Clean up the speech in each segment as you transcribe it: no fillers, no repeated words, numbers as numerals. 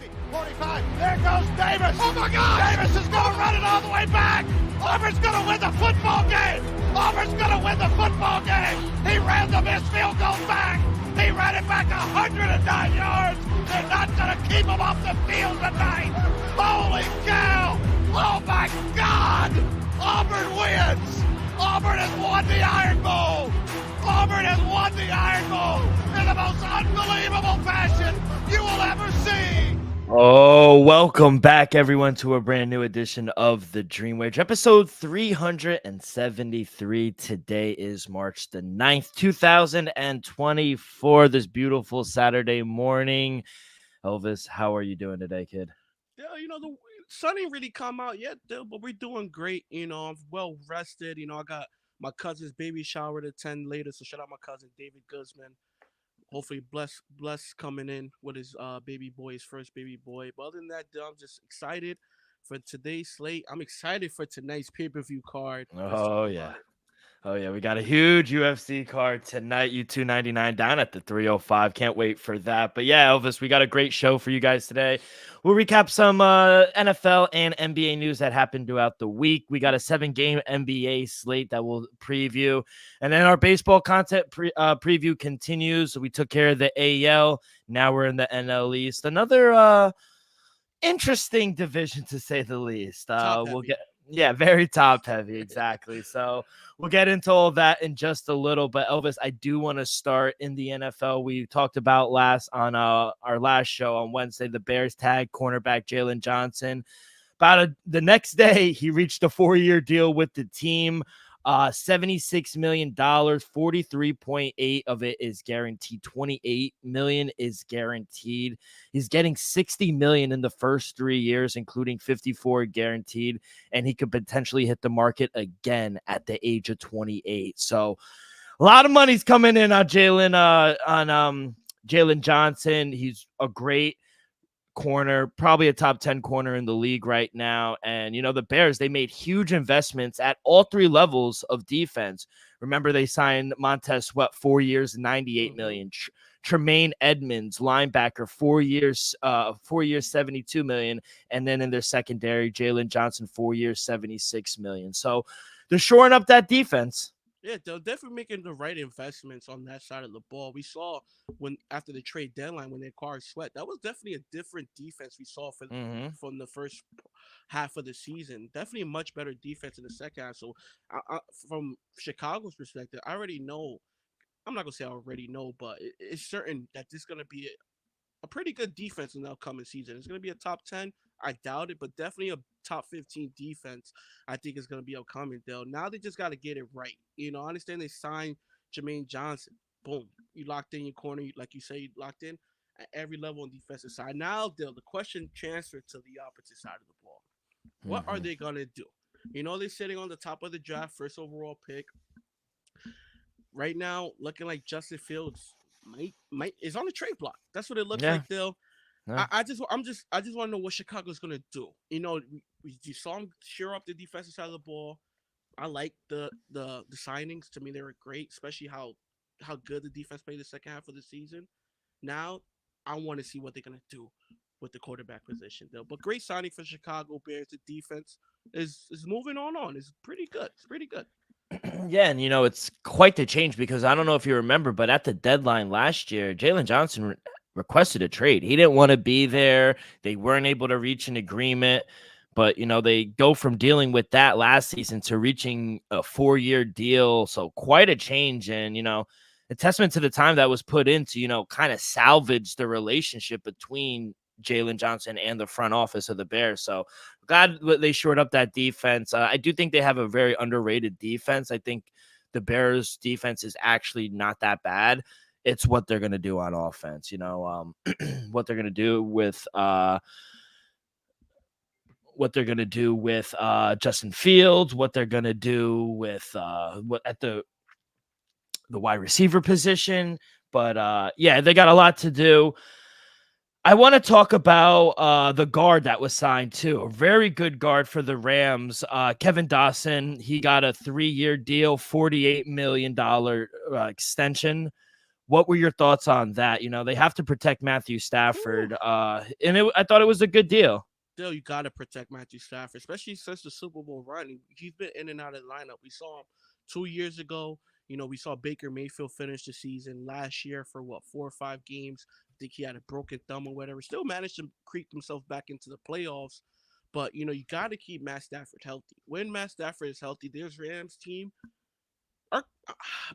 50, 45. There goes Davis. Oh, my God. Davis is going to run it all the way back. Auburn's going to win the football game. Auburn's going to win the football game. He ran the missed field goal back. He ran it back 109 yards. They're not going to keep him off the field tonight. Holy cow. Oh, my God. Auburn wins. Auburn has won the Iron Bowl. Auburn has won the Iron Bowl in the most unbelievable fashion you will ever see. Oh, welcome back, everyone, to a brand new edition of the Dream Wage, episode 373. Today is March the 9th, 2024, this beautiful Saturday morning. Elvis, how are you doing today, kid? Yeah, the sun ain't really come out yet, dude, but we're doing great. I'm well rested. I got my cousin's baby shower to attend later, so shout out my cousin David Guzman. Hopefully, bless coming in with his baby boy, his first baby boy. But other than that, dude, I'm just excited for today's slate. I'm excited for tonight's pay-per-view card. Oh, yeah. Oh, yeah, we got a huge UFC card tonight, U299 down at the 305. Can't wait for that. But yeah, Elvis, we got a great show for you guys today. We'll recap some NFL and NBA news that happened throughout the week. We got a 7-game NBA slate that we'll preview. And then our baseball content preview continues. So we took care of the AL. Now we're in the NL East. Another interesting division, to say the least. Yeah, very top heavy. Exactly. So we'll get into all that in just a little. But Elvis, I do want to start in the NFL. We talked about on our last show on Wednesday, the Bears tagged cornerback Jalen Johnson. The next day, he reached a 4-year deal with the team. $76 million, 43.8 of it is guaranteed. 28 million is guaranteed. He's getting 60 million in the first 3 years, including 54 guaranteed, and he could potentially hit the market again at the age of 28. So a lot of money's coming in on Jalen Johnson. He's a great corner, probably a top 10 corner in the league right now. And the Bears, they made huge investments at all three levels of defense. Remember, they signed Montez Sweat 4 years, 98 million. Tremaine Edmonds, linebacker, 4 years, 72 million. And then in their secondary, Jalen Johnson, 4 years, 76 million. So they're shoring up that defense. Yeah, they're definitely making the right investments on that side of the ball. We saw after the trade deadline when they acquired Sweat, that was definitely a different defense we saw from the first half of the season. Definitely a much better defense in the second half. So from Chicago's perspective, I already know. I'm not gonna say I already know, but it's certain that this is gonna be a pretty good defense in the upcoming season. It's gonna be a top 10. I doubt it, but definitely a top 15 defense. I think is going to be upcoming, though. Now they just got to get it right. I understand they signed Jermaine Johnson. Boom. You locked in your corner. Like you say, you locked in at every level on the defensive side. Now, the question transferred to the opposite side of the ball. What are they going to do? They're sitting on the top of the draft, first overall pick. Right now, looking like Justin Fields might is on the trade block. That's what it looks like, though. Yeah. I just want to know what Chicago's gonna do. You saw them shore up the defensive side of the ball. I like the signings. To me, they were great, especially how good the defense played the second half of the season. Now, I want to see what they're gonna do with the quarterback position, though. But great signing for Chicago Bears. The defense is moving on. It's pretty good. Yeah, and it's quite the change because I don't know if you remember, but at the deadline last year, Jalen Johnson requested a trade. He didn't want to be there. They weren't able to reach an agreement, but they go from dealing with that last season to reaching a 4-year deal. So quite a change, and a testament to the time that was put in to kind of salvage the relationship between Jalen Johnson and the front office of the Bears. So glad they shored up that defense. I do think they have a very underrated defense. I think the Bears defense is actually not that bad. It's what they're going to do on offense, what they're going to do with Justin Fields, what they're going to do with at the wide receiver position. But yeah, they got a lot to do. I want to talk about the guard that was signed too. A very good guard for the Rams, Kevin Dawson. He got a 3-year deal, $48 million extension What were your thoughts on that? They have to protect Matthew Whew. Stafford, and I thought it was a good deal. Still, you got to protect Matthew Stafford, especially since the Super Bowl run. He's been in and out of the lineup. We saw him 2 years ago. We saw Baker Mayfield finish the season last year for 4 or 5 games. I think he had a broken thumb or whatever. Still managed to creep himself back into the playoffs. But you got to keep Matt Stafford healthy. When Matt Stafford is healthy, this Rams team are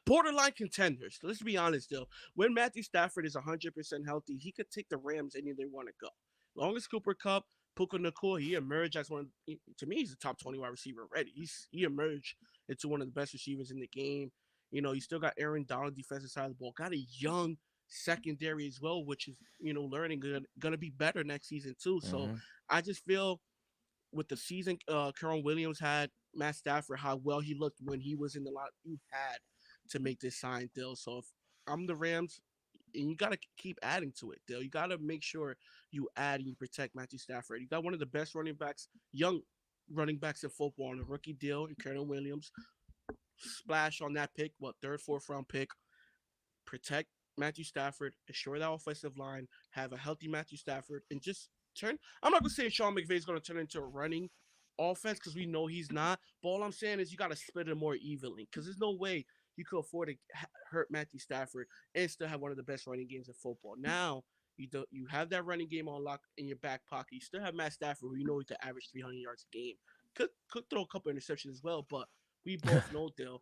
borderline contenders. Let's be honest, though. When Matthew Stafford is 100% healthy, he could take the Rams anywhere they want to go. Long as Cooper Cup, Puka Nakua, he emerged as to me, he's a top 20 wide receiver already. He emerged into one of the best receivers in the game. You still got Aaron Donald, defensive side of the ball. Got a young secondary as well, which is, learning, going to be better next season, too. So Mm-hmm. I just feel with the season Kerwin Williams had, Matt Stafford, how well he looked when he was in the line, you had to make this sign, Dill. So if I'm the Rams, and you got to keep adding to it, Dill. You got to make sure you add and you protect Matthew Stafford. You got one of the best running backs, young running backs in football on a rookie deal in Kerwin Williams. Splash on that pick, third, fourth round pick. Protect Matthew Stafford, assure that offensive line, have a healthy Matthew Stafford, and just turn. I'm not gonna say Sean McVay is gonna turn into a running offense because we know he's not. But all I'm saying is you got to split it more evenly because there's no way you could afford to hurt Matthew Stafford and still have one of the best running games in football. Now you have that running game on lock in your back pocket. You still have Matt Stafford, who you know he could average 300 yards a game. Could throw a couple interceptions as well, but we both know, Dill,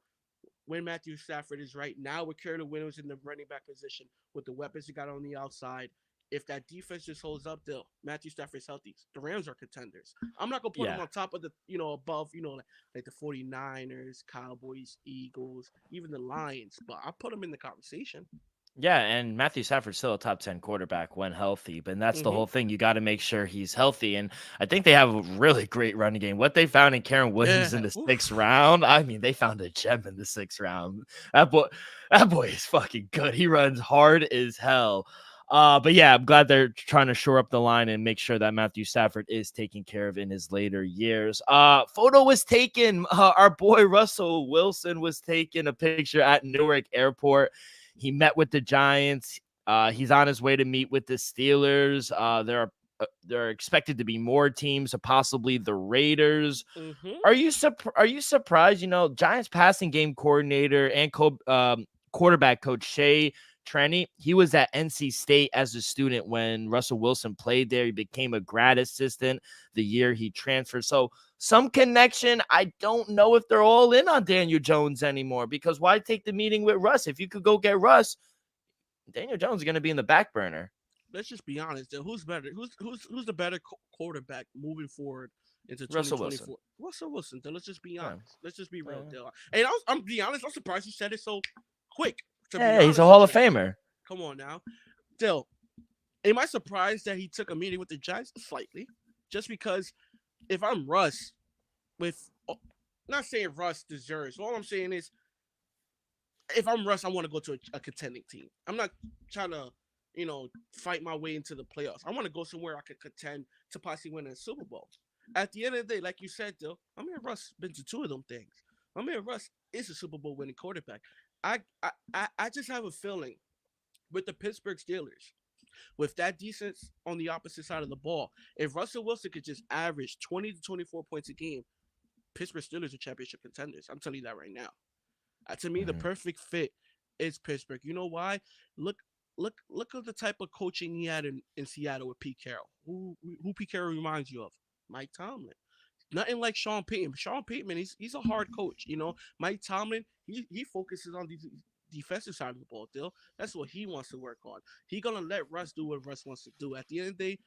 when Matthew Stafford is right now with Carolyn Williams in the running back position with the weapons he got on the outside. If that defense just holds up, they'll Matthew Stafford's healthy. The Rams are contenders. I'm not gonna put them Yeah. on top of the above like the 49ers, Cowboys, Eagles, even the Lions, but I put them in the conversation. Yeah, and Matthew Stafford's still a top 10 quarterback when healthy, but that's the Mm-hmm. whole thing. You got to make sure he's healthy. And I think they have a really great running game. What they found in Karen Williams in Yeah. the Oof. sixth round, I mean, they found a gem in the sixth round. That boy, that boy is fucking good. He runs hard as hell. But yeah, I'm glad they're trying to shore up the line and make sure that Matthew Stafford is taken care of in his later years. Photo was taken. Our boy Russell Wilson was taking a picture at Newark Airport. He met with the Giants. He's on his way to meet with the Steelers. There are expected to be more teams, possibly the Raiders. Mm-hmm. Are you surprised? Giants passing game coordinator and quarterback coach Shea Trenny, he was at NC State as a student when Russell Wilson played there. He became a grad assistant the year he transferred. So some connection. I don't know if they're all in on Daniel Jones anymore because why take the meeting with Russ? If you could go get Russ, Daniel Jones is going to be in the back burner. Let's just be honest. Who's better? Who's the better quarterback moving forward into Russell Wilson. 2024? Russell Wilson. Then let's just be Yeah. honest. Let's just be real, Yeah. Dale. And I'm being honest. I'm surprised you said it so quick. To be Yeah, he's honest a with Hall of you. Famer. Come on now, Dill. Am I surprised that he took a meeting with the Giants? Slightly, just because if I'm Russ, not saying Russ deserves. All I'm saying is, if I'm Russ, I want to go to a contending team. I'm not trying to, fight my way into the playoffs. I want to go somewhere I could contend to possibly win a Super Bowl. At the end of the day, like you said, Dill, Russ been to two of them things. Russ is a Super Bowl winning quarterback. I just have a feeling with the Pittsburgh Steelers, with that defense on the opposite side of the ball, if Russell Wilson could just average 20 to 24 points a game, Pittsburgh Steelers are championship contenders. I'm telling you that right now. To me, the Mhm. perfect fit is Pittsburgh. You know why? Look at the type of coaching he had in Seattle with Pete Carroll. Who Pete Carroll reminds you of? Mike Tomlin. Nothing like Sean Payton. Sean Payton, he's a hard coach. Mike Tomlin, he focuses on the defensive side of the ball. Still, that's what he wants to work on. He gonna let Russ do what Russ wants to do. At the end of the day,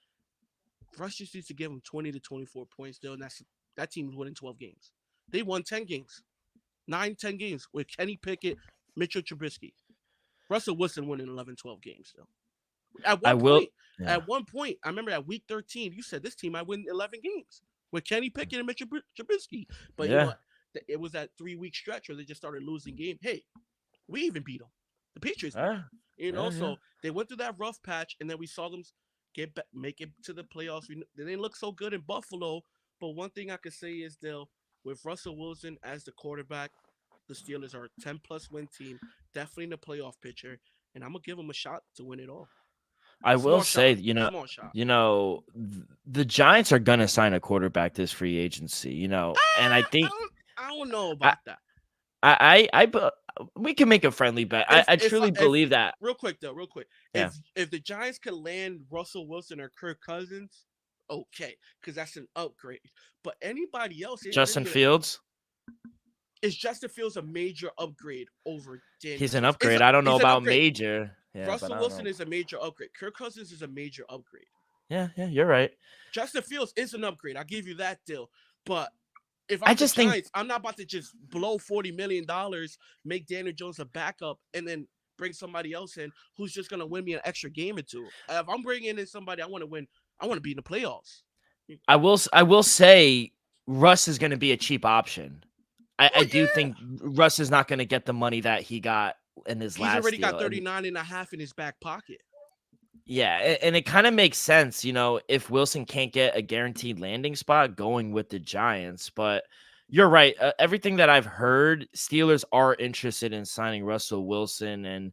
Russ just needs to give him 20 to 24 points. Still, and that team is winning 12 games. They won 10 games, 10 games with Kenny Pickett, Mitchell Trubisky. Russell Wilson winning 11, 12 games. Still, at I one will. point, Yeah. I remember at week 13, you said this team might win 11 games with Kenny Pickett and Mitchell Trubisky. But Yeah. it was that 3 week stretch where they just started losing game. Hey, we even beat them. The Patriots beat them. Yeah. So they went through that rough patch, and then we saw them make it to the playoffs. They didn't look so good in Buffalo, but one thing I could say is, Dale, with Russell Wilson as the quarterback, the Steelers are a 10-plus win team, definitely in the playoff picture. and I'm gonna give him a shot to win it all. I will Small say, shot, small shot. the Giants are gonna sign a quarterback this free agency, and I I think don't, I don't know I, about that. I we can make a friendly bet. I truly If believe that. real quick though, real quick, Yeah, if the Giants could land Russell Wilson or Kirk Cousins, okay, because that's an upgrade. But anybody else ain't really Justin gonna. Fields, Is Justin Fields a major upgrade over Daniel he's an Jones? upgrade. I don't know He's an about upgrade. major. Yeah, but Russell I don't Wilson know. is a major upgrade. Kirk Cousins is a major upgrade. Yeah, you're right. Justin Fields is an upgrade. I'll give you that deal. But if I I'm the just think Giants, I'm not about to just blow $40 million, make Daniel Jones a backup, and then bring somebody else in who's just gonna win me an extra game or two. If I'm bringing in somebody, I want to win. I want to be in the playoffs. I will say Russ is going to be a cheap option. I Well, do yeah, think Russ is not going to get the money that he got in his he's last already got deal. 39 and a half in his back pocket. Yeah, and it kind of makes sense, if Wilson can't get a guaranteed landing spot going with the Giants. But you're right. Everything that I've heard, Steelers are interested in signing Russell Wilson, and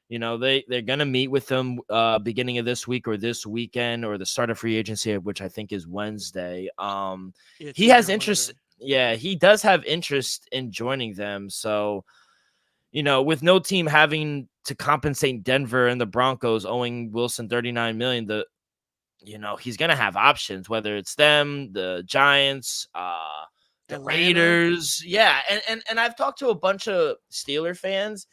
they're gonna meet with him beginning of this week or this weekend or the start of free agency, which I think is Wednesday. Yeah, He Tuesday has or interest. Wednesday. Yeah, he does have interest in joining them. So with no team having to compensate Denver and the Broncos owing Wilson 39 million, he's gonna have options, whether it's them, the Giants, the Atlanta. Raiders. Yeah, and I've talked to a bunch of Steeler fans.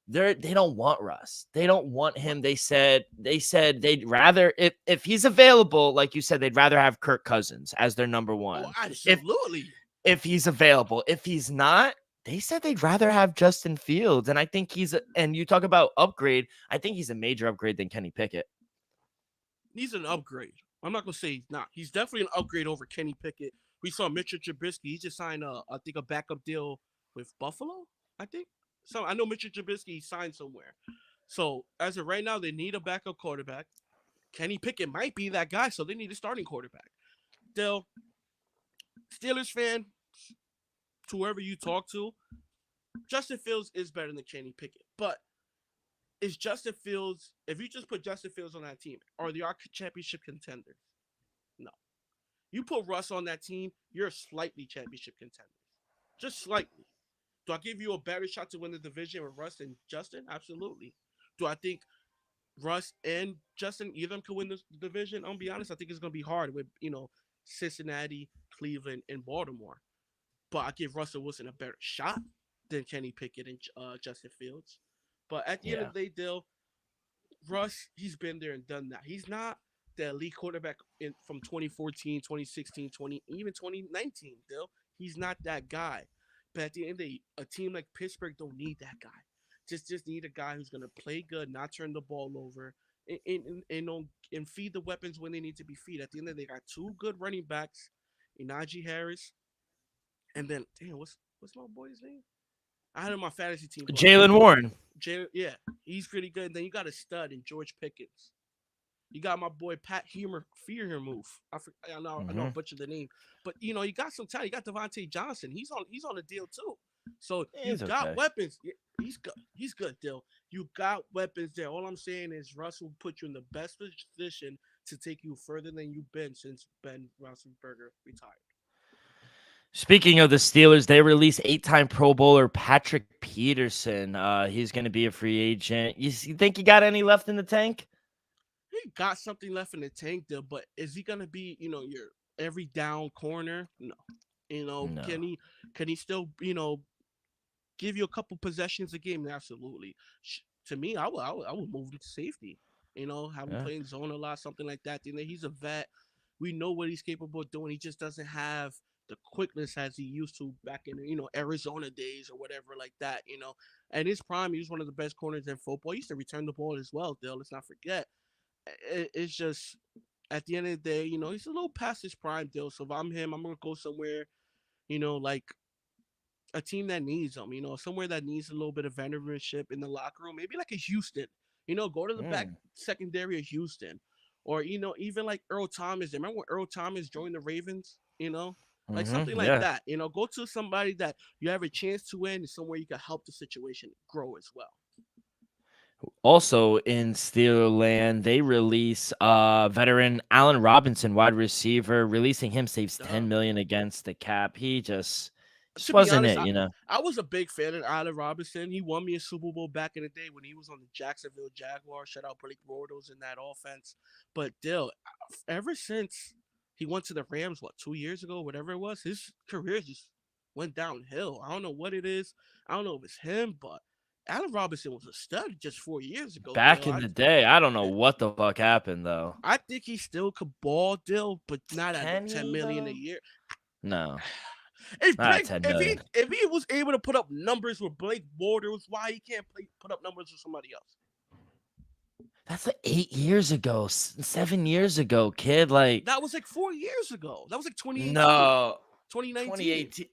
They don't want Russ. They don't want What? him. They said they'd rather if he's available, like you said, they'd rather have Kirk Cousins as their number Oh, one. If absolutely. if he's available. If he's not, they said they'd rather have Justin Fields. And I think and you talk about upgrade, I think he's a major upgrade than Kenny Pickett. He's an upgrade. I'm not gonna say he's not. He's definitely an upgrade over Kenny Pickett. We saw Mitchell Trubisky. He just signed I think a backup deal with Buffalo. I think. So I know Mitchell Trubisky signed somewhere. So as of right now, they need a backup quarterback. Kenny Pickett might be that guy, so they need a starting quarterback. Still, Steelers fan, to whoever you talk to, Justin Fields is better than Kenny Pickett. But is Justin Fields, if you just put Justin Fields on that team, are they our championship contenders? No. You put Russ on that team, you're slightly championship contenders. Just slightly. Do I give you a better shot to win the division with Russ and Justin? Absolutely. Do I think Russ and Justin, either of them could win the division? I'm gonna be honest, I think it's gonna be hard with, Cincinnati, Cleveland, and Baltimore. But I give Russell Wilson a better shot than Kenny Pickett and Justin Fields. But at the end Yeah. of the day, Dill, Russ, he's been there and done that. He's not the elite quarterback from 2014, 2016, even 2019, Dill. He's not that guy. But at the end of the day, a team like Pittsburgh don't need that guy. Just need a guy who's gonna play good, not turn the ball over, and feed the weapons when they need to be feed. At the end of the day, they got two good running backs, Najee Harris, and then damn, what's my boy's name? I had him on my fantasy team. Jalen Warren. Yeah, he's pretty good. And then you got a stud in George Pickens. You got my boy Pat Fearmouth. I know I butchered the name, but you got some talent. You got Devontae Johnson. He's on a deal too. So you got okay. weapons. He's good. He's good, Dill. You got weapons there. All I'm saying is Russ will put you in the best position to take you further than you've been since Ben Roethlisberger retired. Speaking of the Steelers, they released 8-time Pro Bowler Patrick Peterson. He's going to be a free agent. You think he got any left in the tank? He got something left in the tank there, but is he gonna be, your every down corner? No. No. Can he still, give you a couple possessions a game? Absolutely. To me, I would move him to safety. Have him playing zone a lot, something like that. He's a vet. We know what he's capable of doing. He just doesn't have the quickness as he used to back in Arizona days or whatever like that. And his prime, he was one of the best corners in football. He used to return the ball as well. Dale, let's not forget. It's just at the end of the day, he's a little past his prime, Dale. So if I'm him, I'm gonna go somewhere, like a team that needs him. Somewhere that needs a little bit of veteranship in the locker room. Maybe like a Houston. Go to the back secondary of Houston, or even like Earl Thomas. Remember when Earl Thomas joined the Ravens? Like something like that. Go to somebody that you have a chance to win, and somewhere you can help the situation grow as well. Also in Steelland, they release veteran Allen Robinson, wide receiver. Releasing him saves Uh, 10 million against the cap. He just to be wasn't honest, it, I, you know. I was a big fan of Allen Robinson. He won me a Super Bowl back in the day when he was on the Jacksonville Jaguars. Shout out Blake Bortles in that offense. But Dill, ever since he went to the Rams, 2 years ago, whatever it was, his career just went downhill. I don't know what it is. I don't know if it's him, but Allen Robinson was a stud just 4 years ago. Back Dill, in the day, I don't know what the fuck happened though. I think he still could ball, Dill, but not at Can 10 he million a though? year. No, If not at Blake, 10 if he million. if he was able to put up numbers with Blake Bortles, why he can't put up numbers with somebody else? That's like 8 years ago, 7 years ago, kid. Like, That was like 4 years ago. That was like 2018, no, 2019. 2018.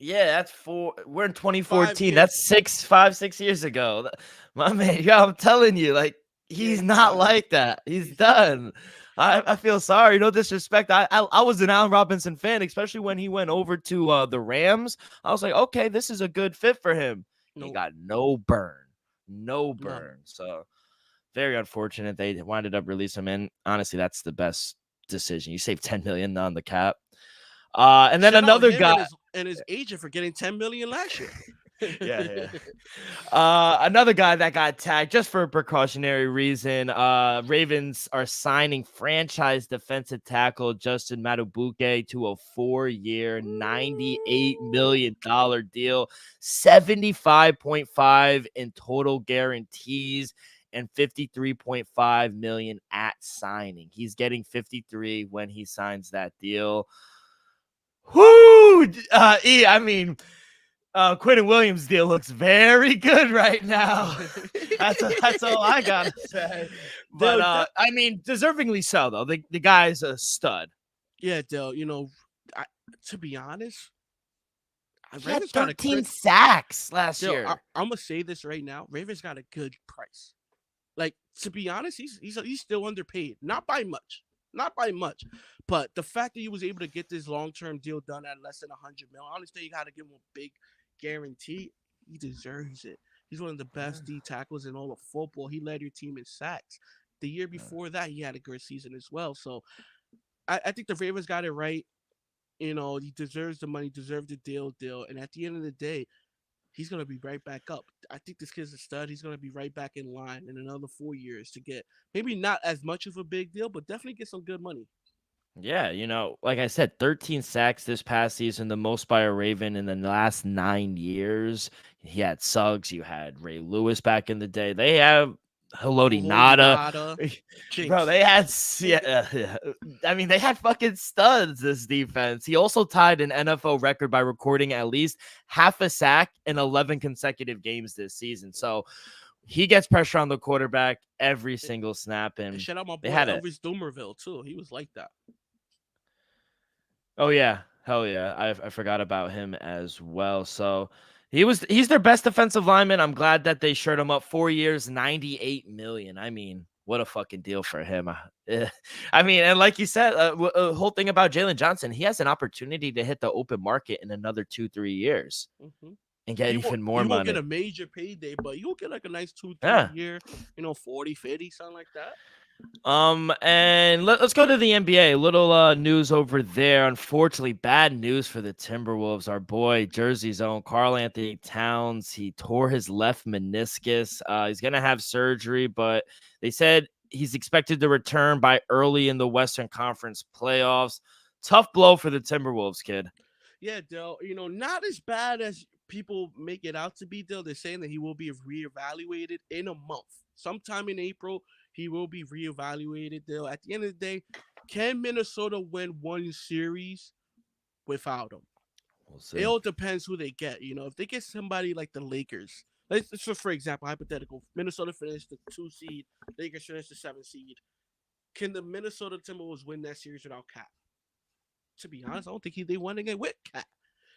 Yeah, that's we're in Five 2014. years. That's 6 years ago. My man, yeah, I'm telling you, like, Yeah, he's he's not done. like that. He's He's done. done. I feel sorry. No disrespect. I was an Allen Robinson fan, especially when he went over to the Rams. I was like, okay, this is a good fit for him. He No, got no burn. No none. burn. So very unfortunate they winded up releasing him. And honestly, that's the best decision. You save 10 million on the cap. And then Shout out another him guy. and his agent for getting 10 million last year. Yeah. Another guy that got tagged just for a precautionary reason. Ravens are signing franchise defensive tackle Justin Madubuike to a 4-year, $98 million deal, 75.5 in total guarantees, and 53.5 million at signing. He's getting 53 when he signs that deal. Whoo! I mean, Quentin Williams' deal looks very good right now. That's all I gotta say. But Dude, I mean, deservingly so though. The guy's a stud. yeah, Dale, I, to be honest, He had Ravens got a 13 good. sacks last Dale, year. I'm gonna say this right now. Ravens got a good price. Like, to be honest, he's still underpaid. Not by much. Not by much. But the fact that he was able to get this long-term deal done at less than 100 million, I understand you got to give him a big guarantee. He deserves it. He's one of the best D tackles in all of football. He led your team in sacks. The year before that, he had a good season as well. So I think the Ravens got it right. He deserves the money, deserves the deal. And at the end of the day, he's going to be right back up. I think this kid's a stud. He's going to be right back in line in another 4 years to get maybe not as much of a big deal, but definitely get some good money. Yeah, like I said, 13 sacks this past season, the most by a Raven in the last 9 years. He had Suggs, you had Ray Lewis back in the day. They have Haloti Nada. Nada, Bro, Jinx. they had I mean, they had fucking studs this defense. He also tied an NFL record by recording at least half a sack in 11 consecutive games this season. So he gets pressure on the quarterback every single snap, And and shout out my boy they had it. Elvis Dumerville too. He was like that. Oh yeah, hell yeah. I forgot about him as well. So he's their best defensive lineman. I'm glad that they shirt him up 4 years, 98 million. I mean, what a fucking deal for him. I mean, and like you said, whole thing about Jalen Johnson, he has an opportunity to hit the open market in another 2-3 years Mm-hmm. and get even more You won't money. get a major payday, but you'll get like a nice 2-3 Yeah. year, 40, 50, something like that. And let's go to the NBA. Little news over there. Unfortunately, bad news for the Timberwolves. Our boy, Jersey's own Karl Anthony Towns. He tore his left meniscus. He's gonna have surgery, but they said he's expected to return by early in the Western Conference playoffs. Tough blow for the Timberwolves, kid. Yeah, Dell. Not as bad as people make it out to be, Dell. They're saying that he will be reevaluated in a month. Sometime in April, he will be reevaluated, Dell. At the end of the day, can Minnesota win one series without him? We'll see. It all depends who they get. If they get somebody like the Lakers, let's just for example, hypothetical, Minnesota finished the 2 seed, Lakers finished the 7 seed. Can the Minnesota Timberwolves win that series without Cat? To be honest, I don't think they won again with Cat.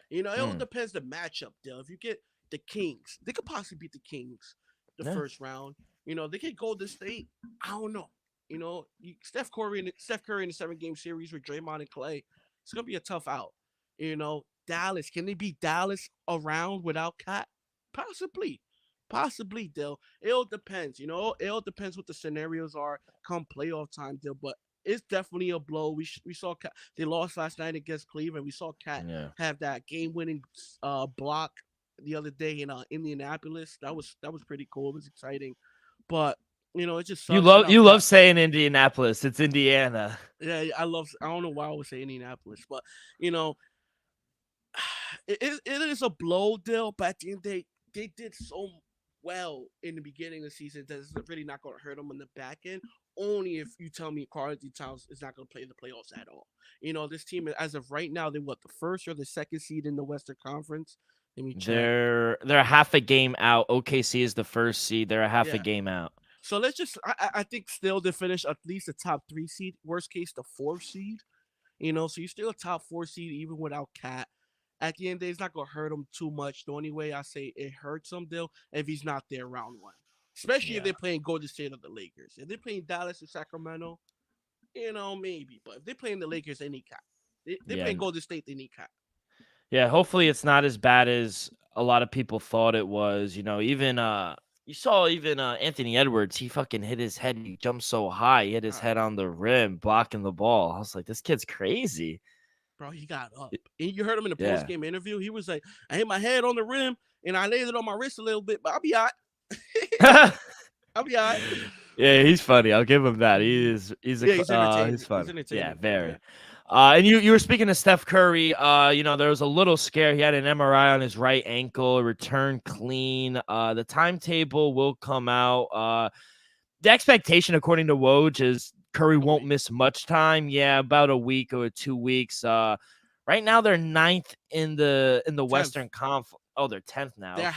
It all depends the matchup, Dale. If you get the Kings, they could possibly beat the Kings the first round. They could go to State. I don't know. Steph Curry in the 7-game series with Draymond and Clay, it's gonna be a tough out. Dallas, can they beat Dallas around without Cat? Possibly. Possibly, Dill. It all depends. It all depends what the scenarios are come playoff time, Dill. But it's definitely a blow. We saw they lost last night against Cleveland. We saw Cat Yeah. have that game-winning block the other day in Indianapolis. That was pretty cool. It was exciting, but it just You sucks. love you love saying Indianapolis. It's Indiana. Yeah, I don't know why I would say Indianapolis, but you know, it is a blow, Dill. But at the end, they did so well in the beginning of the season that it's really not going to hurt them on the back end. Only if you tell me Carl Towns is not going to play the playoffs at all. This team, as of right now, they're the first or the second seed in the Western Conference. Let me check. They're half a game out. OKC is the first seed. They're a half a game out. So let's just, I think still to finish at least the top 3 seed. Worst case, the 4th seed. So you're still a top 4 seed even without Cat. At the end of the day, it's not going to hurt him too much. The only way I say it hurts him, Dill, if he's not there round 1. Especially if they're playing Golden State or the Lakers. If they're playing Dallas or Sacramento, maybe. But if they're playing the Lakers, they need Cat. They're playing Golden State, they need Cat. Yeah, hopefully it's not as bad as a lot of people thought it was. Even you saw Anthony Edwards, he fucking hit his head. He jumped so high, he hit his head on the rim, blocking the ball. I was like, this kid's crazy. Bro, he got up. And you heard him in the post-game interview. He was like, I hit my head on the rim, and I laid it on my wrist a little bit, but I'll be all right. I'll be all right. Yeah, he's funny. I'll give him that. He's entertaining. He's funny. He's entertaining. Yeah, very. Yeah. And you were speaking of Steph Curry. There was a little scare. He had an MRI on his right ankle, returned clean. The timetable will come out. The expectation, according to Woj, is Curry won't miss much time. Yeah, about a week or 2 weeks. Right now they're 9th in the 10th. Western Conference. Oh, they're 10th now. They're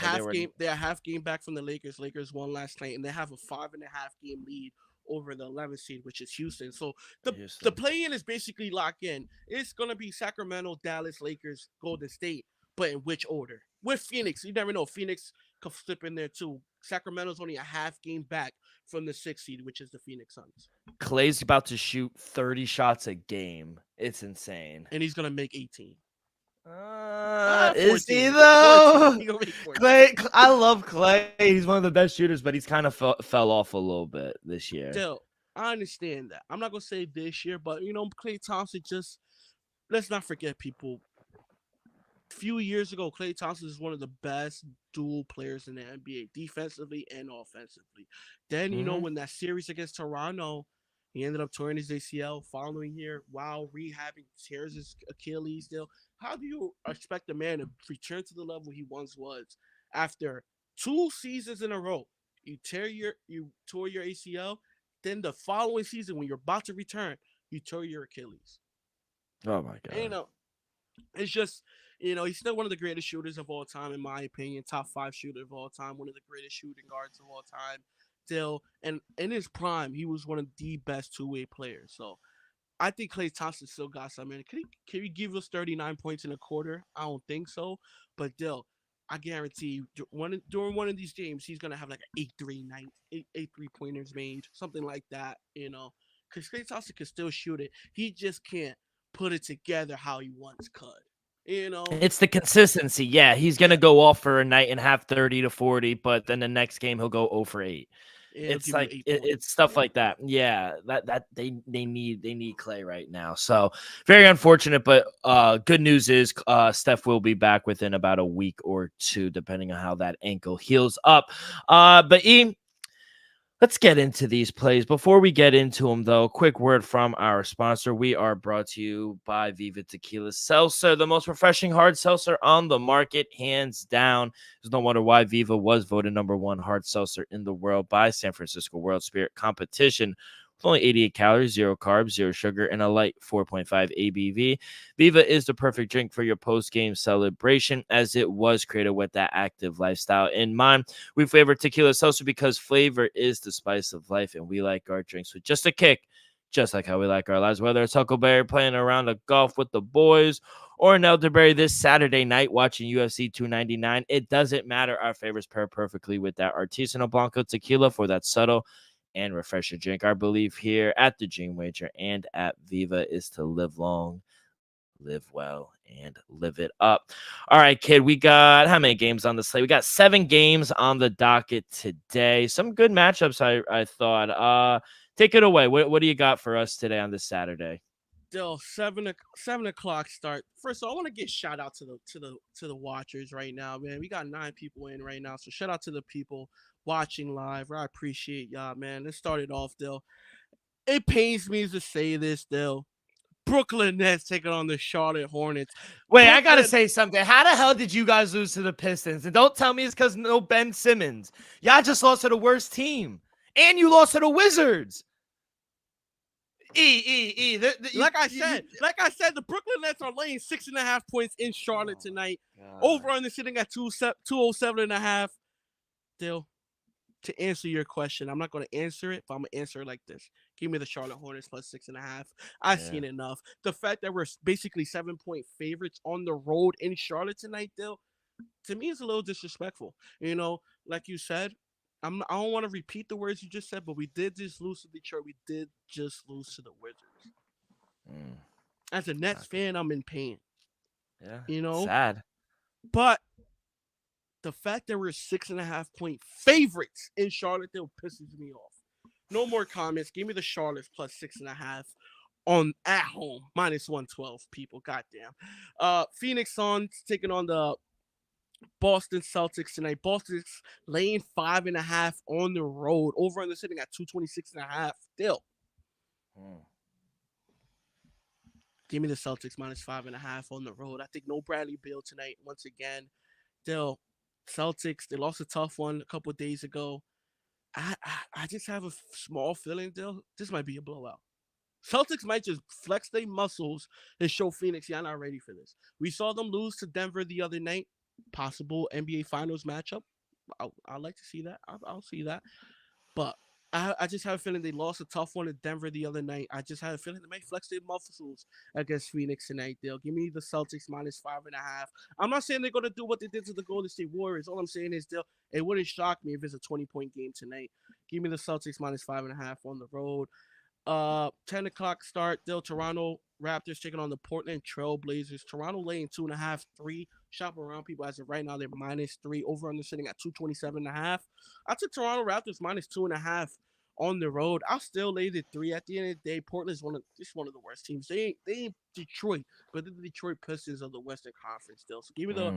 half game back from the Lakers. Lakers won last night, and they have a 5.5 game lead over the 11th seed, which is Houston. So the play-in is basically locked in. It's gonna be Sacramento, Dallas, Lakers, Golden State, but in which order? With Phoenix, you never know. Phoenix could slip in there too. Sacramento's only a half game back from the 6th seed, which is the Phoenix Suns. Clay's about to shoot 30 shots a game. It's insane. And he's going to make 18. Is he though? 14. Clay, I love Clay. He's one of the best shooters, but he's kind of fell off a little bit this year. Still, I understand that. I'm not going to say this year, but, Klay Thompson let's not forget, people. A few years ago, Klay Thompson is one of the best dual players in the NBA, defensively and offensively. Then, when that series against Toronto, he ended up tearing his ACL following year while rehabbing, tears his Achilles still. How do you expect a man to return to the level he once was after 2 seasons in a row? You tore your ACL, then the following season when you're about to return, you tore your Achilles. Oh my God. It's just, he's still one of the greatest shooters of all time, in my opinion. Top 5 shooter of all time. One of the greatest shooting guards of all time. Still, and in his prime, he was one of the best 2-way players. So, I think Klay Thompson still got something. Can he give us 39 points in a quarter? I don't think so. But, Dill, I guarantee you, during one of these games, he's going to have like an 8-3 night, 8 3-pointers made, something like that, Because Klay Thompson can still shoot it. He just can't put it together how he once could. It's the consistency. Yeah, he's gonna go off for a night and have 30 to 40, but then the next game he'll go 0 for 8. It's like it's stuff like that. Yeah, that they need Clay right now. So very unfortunate, but good news is Steph will be back within about a week or 2, depending on how that ankle heals up. But let's get into these plays. Before we get into them, though, quick word from our sponsor. We are brought to you by Viva Tequila Seltzer, the most refreshing hard seltzer on the market, hands down. There's no wonder why Viva was voted #1 hard seltzer in the world by San Francisco World Spirit Competition. With only 88 calories, 0 carbs, 0 sugar, and a light 4.5 ABV. Viva is the perfect drink for your post-game celebration, as it was created with that active lifestyle in mind. We flavor tequila seltzer because flavor is the spice of life, and we like our drinks with just a kick, just like how we like our lives. Whether it's Huckleberry playing around a golf with the boys or an elderberry this Saturday night watching UFC 299, it doesn't matter. Our favorites pair perfectly with that artisanal Blanco tequila for that subtle and refresh your drink. Our belief here at the Dream Wager and at Viva is to live long, live well and live it up. All right, kid, we got how many games on the slate? We got 7 games on the docket today. Some good matchups, I thought. Take it away. What do you got for us today on this Saturday? Still 7 o'clock start. First of all, I want to give shout out to the watchers right now, man. We got 9 people in right now, so shout out to the people watching live. I appreciate y'all, man. Let's start it off, Dill. It pains me to say this, Dill. Brooklyn Nets taking on the Charlotte Hornets. Wait, I gotta say something. How the hell did you guys lose to the Pistons? And don't tell me it's because no Ben Simmons. Y'all just lost to the worst team, and you lost to the Wizards. Like I said, the Brooklyn Nets are laying 6.5 points in Charlotte tonight. Over on the sitting at 207.5. Still, to answer your question, I'm not going to answer it, but I'm going to answer it like this. Give me the Charlotte Hornets plus 6.5. I've seen enough. The fact that we're basically 7-point favorites on the road in Charlotte tonight, Dill, to me is a little disrespectful. You know, like you said, I don't want to repeat the words you just said, but we did just lose to Detroit. We did just lose to the Wizards. As a Nets fan, I'm in pain. Yeah, you know, sad. But the fact that we're 6.5-point favorites in Charlotte still pisses me off. No more comments. Give me the Charlotte plus 6.5 on at home minus 112. People, goddamn. Phoenix Suns taking on the Boston Celtics tonight. Boston's laying 5.5 on the road. Over on the sitting at 226.5. Still. Give me the Celtics minus 5.5 on the road. I think no Bradley Beal tonight once again. Still, Celtics, they lost a tough one a couple of days ago. I just have a small feeling, Dill, this might be a blowout. Celtics might just flex their muscles and show Phoenix, yeah, I'm not ready for this. We saw them lose to Denver the other night. Possible NBA Finals matchup. I'd like to see that. I'll see that. But I just have a feeling they lost a tough one to Denver the other night. I just have a feeling they might flex their muscles against Phoenix tonight. They'll give me the Celtics minus 5.5. I'm not saying they're going to do what they did to the Golden State Warriors. All I'm saying is it wouldn't shock me if it's a 20-point game tonight. Give me the Celtics minus 5.5 on the road. 10 o'clock start. Toronto Raptors taking on the Portland Trail Blazers. Toronto laying 2.5, 3. Shop around people as of right now. They're minus 3. Over under sitting at 227.5. I took Toronto Raptors minus 2.5 on the road. I'll still lay the 3. At the end of the day, Portland's one of the worst teams. They ain't Detroit, but they're the Detroit Pistons of the Western Conference still. So give me the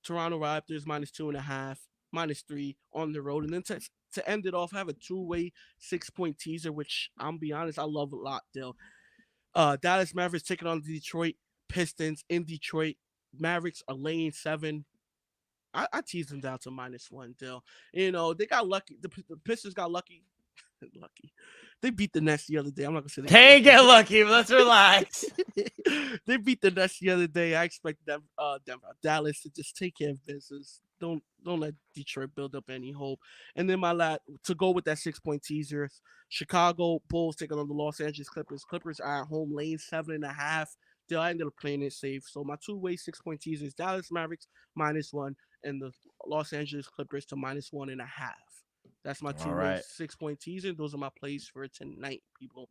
Toronto Raptors minus 2.5, minus 3 on the road. And then to end it off, I have a 2-way 6-point teaser, which I'm be honest, I love a lot, Dill. Dallas Mavericks taking on the Detroit Pistons in Detroit. Mavericks are laying 7. I teased them down to minus 1, Dill. You know, they got lucky. The Pistons got lucky. They beat the Nets the other day. I'm not gonna say they get lucky, but let's relax. They beat the Nets the other day. I expect them, Dallas to just take care of business. Don't let Detroit build up any hope. And then to go with that 6-point teaser, Chicago Bulls taking on the Los Angeles Clippers. Clippers are at home, laying 7.5. I ended up playing it safe. So my 2-way 6-point teaser is Dallas Mavericks minus 1 and the Los Angeles Clippers to minus 1.5. That's my 2-way 6-point teaser. Those are my plays for tonight, people.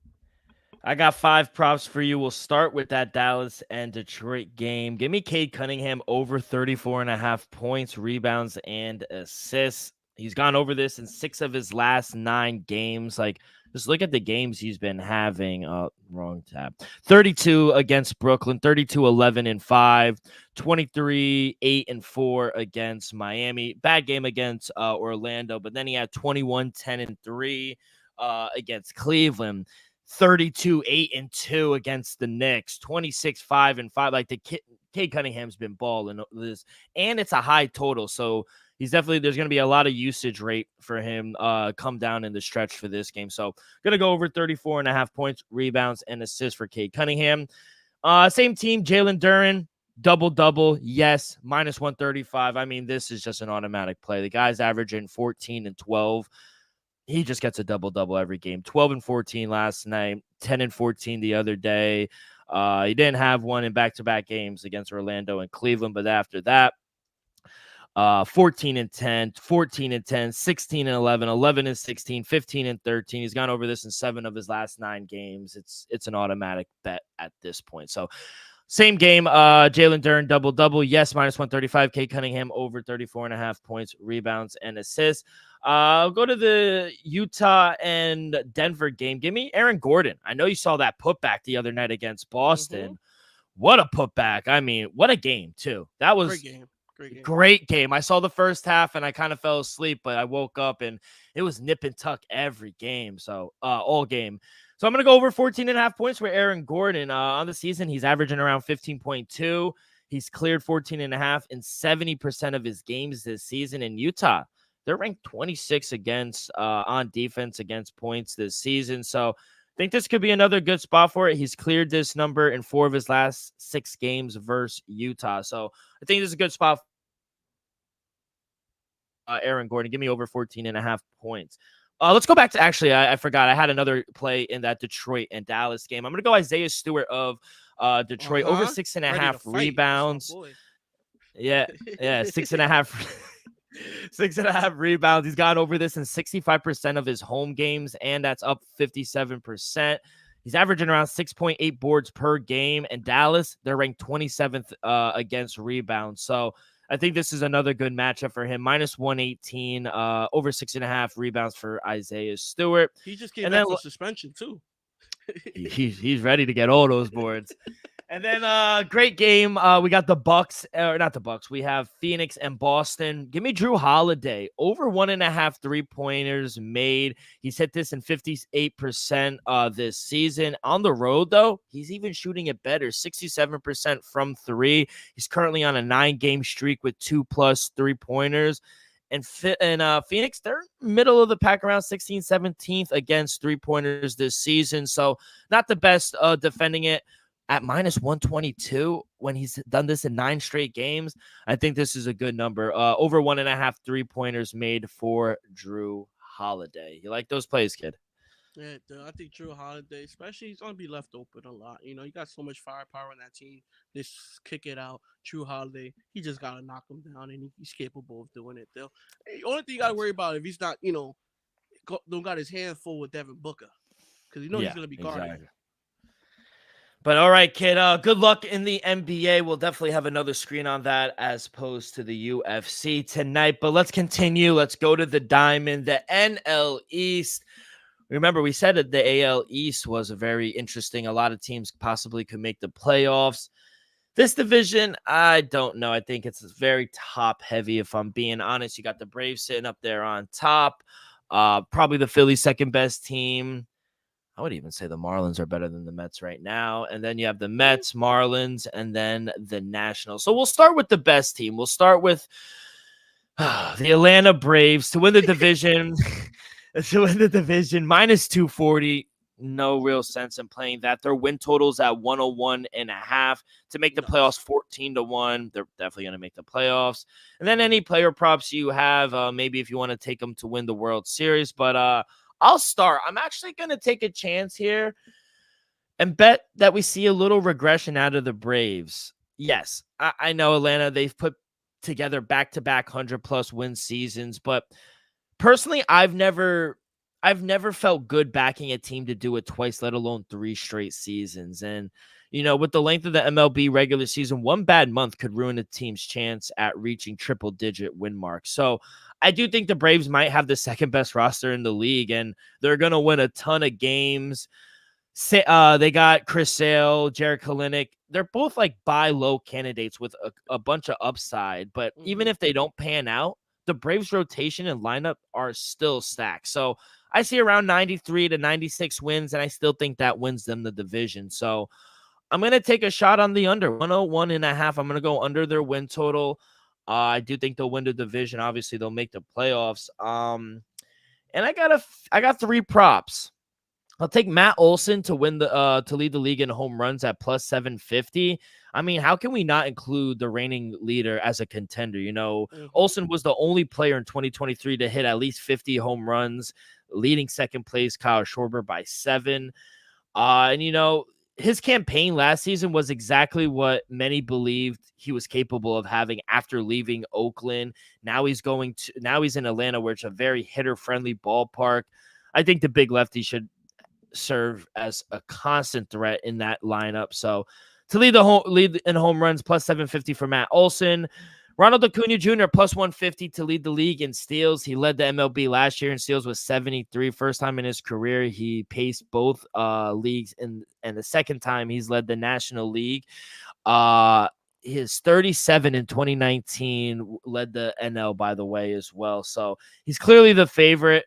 I got 5 props for you. We'll start with that Dallas and Detroit game. Give me Cade Cunningham over 34.5 points, rebounds, and assists. He's gone over this in 6 of his last 9 games. Just look at the games he's been having. Wrong tab. 32 against Brooklyn, 32-11-5, 23-8-4 against Miami. Bad game against Orlando, but then he had 21-10-3 against Cleveland. 32-8-2 against the Knicks, 26-5-5. Cade Cunningham's been balling this, and it's a high total. So there's going to be a lot of usage rate for him come down in the stretch for this game. So going to go over 34.5 points, rebounds, and assists for Cade Cunningham. Same team, Jalen Duren, double-double, yes, minus 135. I mean, this is just an automatic play. The guy's averaging 14 and 12. He just gets a double-double every game. 12 and 14 last night, 10 and 14 the other day. He didn't have one in back-to-back games against Orlando and Cleveland, but after that, 14 and 10, 14 and 10, 16 and 11, 11 and 16, 15 and 13. He's gone over this in 7 of his last 9 games. It's an automatic bet at this point. So Same game. Jalen Duren double. Yes, minus 135. Kate Cunningham over 34.5 points, rebounds, and assists. I'll go to the Utah and Denver game. Give me Aaron Gordon. I know you saw that putback the other night against Boston. What a putback. I mean, what a game, too. That was Great game. great game. I saw the first half and I kind of fell asleep, but I woke up and it was nip and tuck every game. So all game. So I'm going to go over 14.5 points for Aaron Gordon. On the season, he's averaging around 15.2. He's cleared 14.5 in 70% of his games this season. In Utah, they're ranked 26 against on defense against points this season. So I think this could be another good spot for it. He's cleared this number in 4 of his last 6 games versus Utah. So I think this is a good spot. Aaron Gordon, give me over 14.5 points. Let's go back to I forgot. I had another play in that Detroit and Dallas game. I'm going to go Isaiah Stewart of Detroit over 6.5 rebounds. Yeah, 6.5. 6.5 rebounds. He's gone over this in 65% of his home games, and that's up 57%. He's averaging around 6.8 boards per game. And Dallas, they're ranked 27th against rebounds. So I think this is another good matchup for him. Minus 118, over 6.5 rebounds for Isaiah Stewart. He just came back from suspension too. he's ready to get all those boards. And then great game. We got the Bucks, or not the Bucks. We have Phoenix and Boston. Give me Drew Holiday over 1.5 3-pointers made. He's hit this in 58% this season. On the road, though, he's even shooting it better, 67% from 3. He's currently on a 9-game streak with 2+ 3-pointers. And Phoenix, they're middle of the pack, around 16th, 17th against 3-pointers this season. So not the best defending it. At minus 122, when he's done this in 9 straight games, I think this is a good number. Over 1.5 3-pointers made for Drew Holiday. You like those plays, kid? Yeah, I think Drew Holiday, especially, he's going to be left open a lot. You know, you got so much firepower in that team. Just kick it out. Drew Holiday, he just got to knock him down, and he's capable of doing it. The only thing you got to worry about if he's not, don't got his hands full with Devin Booker, because he's going to be guarding. Exactly. But all right, kid, good luck in the NBA. We'll definitely have another screen on that as opposed to the UFC tonight. But let's continue. Let's go to the Diamond, the NL East. Remember, we said that the AL East was very interesting. A lot of teams possibly could make the playoffs. This division, I don't know. I think it's very top-heavy, if I'm being honest. You got the Braves sitting up there on top. Probably the Phillies' second-best team. I would even say the Marlins are better than the Mets right now. And then you have the Mets, Marlins, and then the Nationals. So we'll start with the best team. We'll start with the Atlanta Braves to win the division. Minus 240. No real sense in playing that. Their win totals at 101.5 to make the playoffs 14-1. They're definitely going to make the playoffs. And then any player props you have, maybe if you want to take them to win the World Series. But I'll start. I'm actually going to take a chance here and bet that we see a little regression out of the Braves. Yes, I know Atlanta, they've put together back-to-back 100+ win seasons, but personally, I've never felt good backing a team to do it twice, let alone 3 straight seasons. And, with the length of the MLB regular season, one bad month could ruin a team's chance at reaching triple-digit win marks. So I do think the Braves might have the second best roster in the league, and they're going to win a ton of games. They got Chris Sale, Jarred Kelenic. They're both like buy low candidates with a bunch of upside. But even if they don't pan out, the Braves rotation and lineup are still stacked. So I see around 93 to 96 wins, and I still think that wins them the division. So I'm going to take a shot on the under 101.5. I'm going to go under their win total. I do think they'll win the division. Obviously, they'll make the playoffs. And I got 3 props. I'll take Matt Olson to win to lead the league in home runs at plus 750. I mean, how can we not include the reigning leader as a contender? Olson was the only player in 2023 to hit at least 50 home runs, leading second place Kyle Schwarber by 7. And his campaign last season was exactly what many believed he was capable of having after leaving Oakland. Now he's in Atlanta, where it's a very hitter-friendly ballpark. I think the big lefty should serve as a constant threat in that lineup. So To lead in home runs, plus 750 for Matt Olson. Ronald Acuna Jr. plus 150 to lead the league in steals. He led the MLB last year in steals with 73. First time in his career, he paced both leagues, and the second time he's led the National League. His 37 in 2019 led the NL, by the way, as well. So he's clearly the favorite.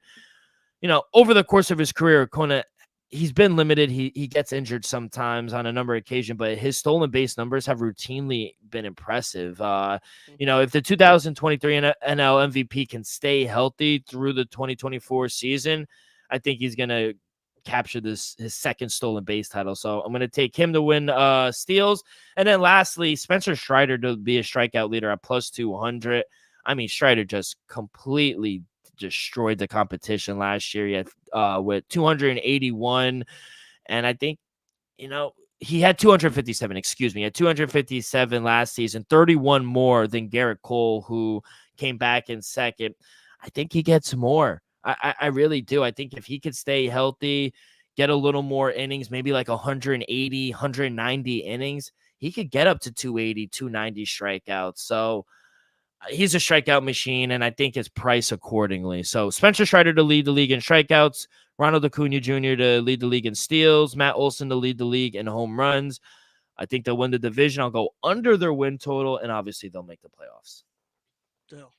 Over the course of his career, Kona, he's been limited. He gets injured sometimes on a number of occasions, but his stolen base numbers have routinely been impressive. If the 2023 NL MVP can stay healthy through the 2024 season, I think he's going to capture his second stolen base title. So I'm going to take him to win steals. And then lastly, Spencer Strider to be a strikeout leader at plus 200. I mean, Strider just completely destroyed the competition last year. He had with 281, and I think he had 257. Excuse me, he had 257 last season, 31 more than Garrett Cole, who came back in second. I think he gets more. I really do. I think if he could stay healthy, get a little more innings, maybe like 180, 190 innings, he could get up to 280, 290 strikeouts. So he's a strikeout machine, and I think it's priced accordingly. So Spencer Strider to lead the league in strikeouts, Ronald Acuna Jr. to lead the league in steals, Matt Olson to lead the league in home runs. I think they'll win the division. I'll go under their win total, and obviously they'll make the playoffs. Still,